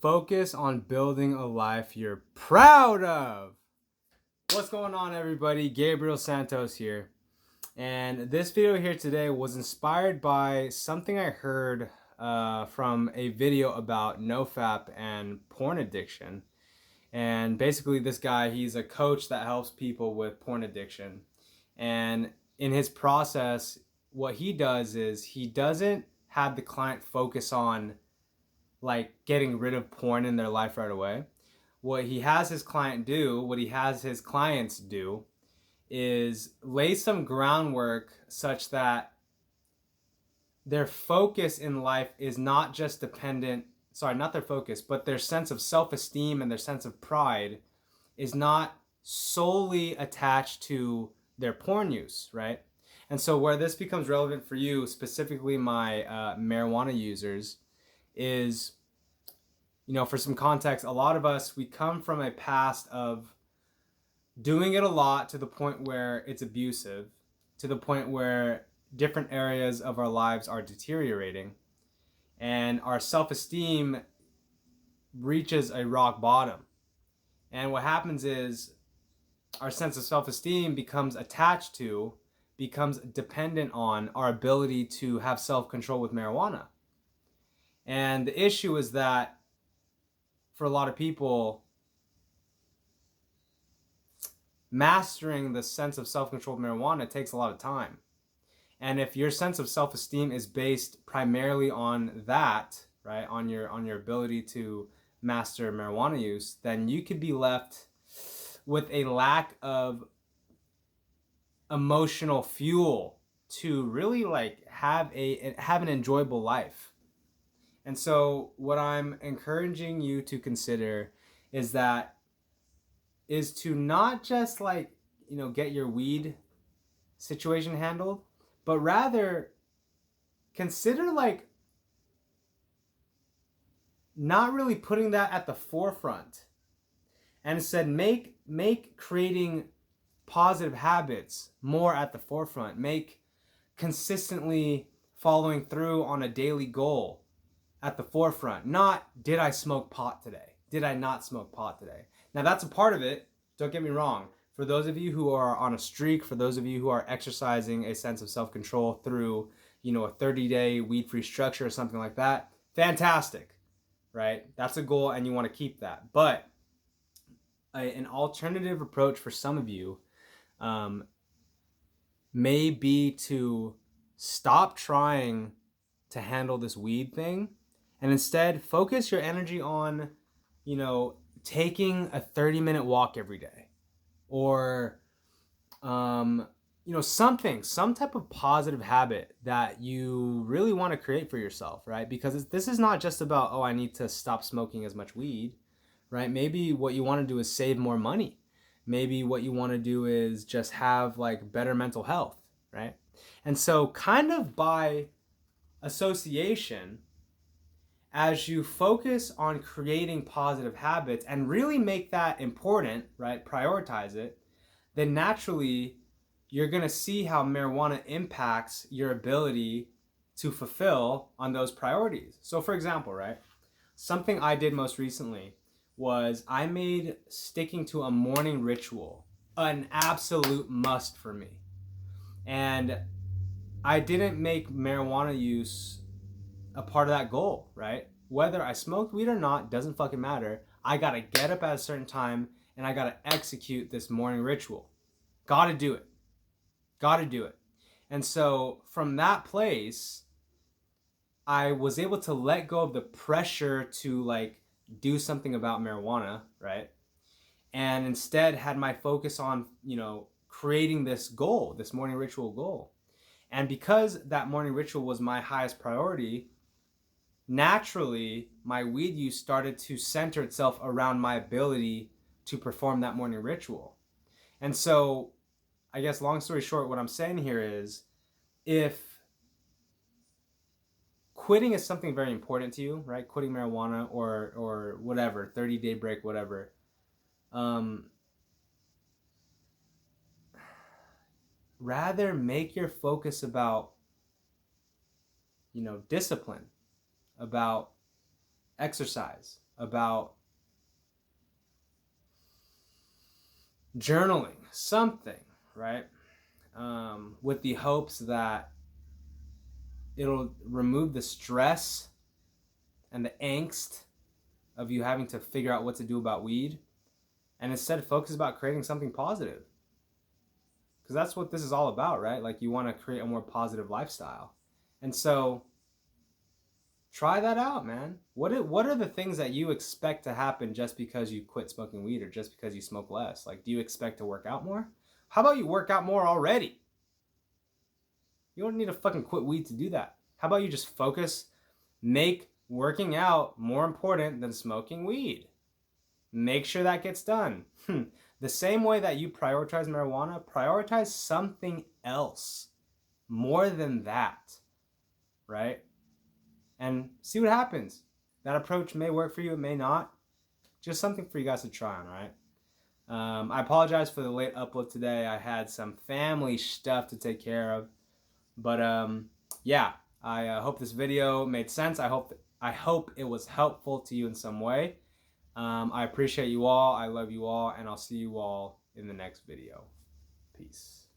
Focus on building a life you're proud of. What's going on, everybody? Gabriel Santos here. And this video here today was inspired by something I heard from a video about nofap and porn addiction. And basically this guy, he's a coach that helps people with porn addiction. And in his process, what he does is he doesn't have the client focus on like getting rid of porn in their life right away. What he has his clients do is lay some groundwork such that their focus in life is not just dependent, not their focus, but their sense of self-esteem and their sense of pride is not solely attached to their porn use, right? And so where this becomes relevant for you, specifically my marijuana users, is, for some context, a lot of us, we come from a past of doing it a lot to the point where it's abusive, to the point where different areas of our lives are deteriorating, and our self-esteem reaches a rock bottom. And what happens is our sense of self-esteem becomes dependent on our ability to have self-control with marijuana. And the issue is that for a lot of people, mastering the sense of self-control with marijuana takes a lot of time. And if your sense of self-esteem is based primarily on that, right, on your ability to master marijuana use, then you could be left with a lack of emotional fuel to really have an enjoyable life. And so what I'm encouraging you to consider is to not just get your weed situation handled, but rather consider not really putting that at the forefront, and instead make creating positive habits more at the forefront. Make consistently following through on a daily goal at the forefront. Not, did I smoke pot today? Did I not smoke pot today? Now that's a part of it, don't get me wrong. For those of you who are on a streak, for those of you who are exercising a sense of self-control through, a 30-day weed-free structure or something like that, fantastic, right? That's a goal and you want to keep that. But an alternative approach for some of you may be to stop trying to handle this weed thing and instead focus your energy on, taking a 30-minute walk every day, or some type of positive habit that you really want to create for yourself, right? Because this is not just about, I need to stop smoking as much weed, right? Maybe what you want to do is save more money. Maybe what you want to do is just have better mental health, right? And so kind of by association, as you focus on creating positive habits and really make that important, right? Prioritize it, then naturally you're going to see how marijuana impacts your ability to fulfill on those priorities. So for example, right? Something I did most recently was I made sticking to a morning ritual an absolute must for me. And I didn't make marijuana use a part of that goal, right? Whether I smoked weed or not, doesn't fucking matter. I gotta get up at a certain time and I gotta execute this morning ritual. Gotta do it. And so from that place, I was able to let go of the pressure to do something about marijuana, right? And instead had my focus on, creating this goal, this morning ritual goal. And because that morning ritual was my highest priority, naturally, my weed use started to center itself around my ability to perform that morning ritual. And so, I guess long story short, what I'm saying here is, if quitting is something very important to you, right? Quitting marijuana or whatever, 30-day break, whatever. Rather make your focus about, discipline, about exercise, about journaling, something, right? With the hopes that it'll remove the stress and the angst of you having to figure out what to do about weed, and instead focus about creating something positive. Because that's what this is all about, right? Like, you want to create a more positive lifestyle. And so try that out, man. What are the things that you expect to happen just because you quit smoking weed, or just because you smoke less? Like, do you expect to work out more? How about you work out more already? You don't need to fucking quit weed to do that. How about you just focus, make working out more important than smoking weed? Make sure that gets done. The same way that you prioritize marijuana, prioritize something else more than that, right? And see what happens. That approach may work for you, it may not. Just something for you guys to try on, right? I apologize for the late upload today. I had some family stuff to take care of. But yeah, I hope this video made sense. I hope it was helpful to you in some way. I appreciate you all. I love you all, and I'll see you all in the next video. Peace.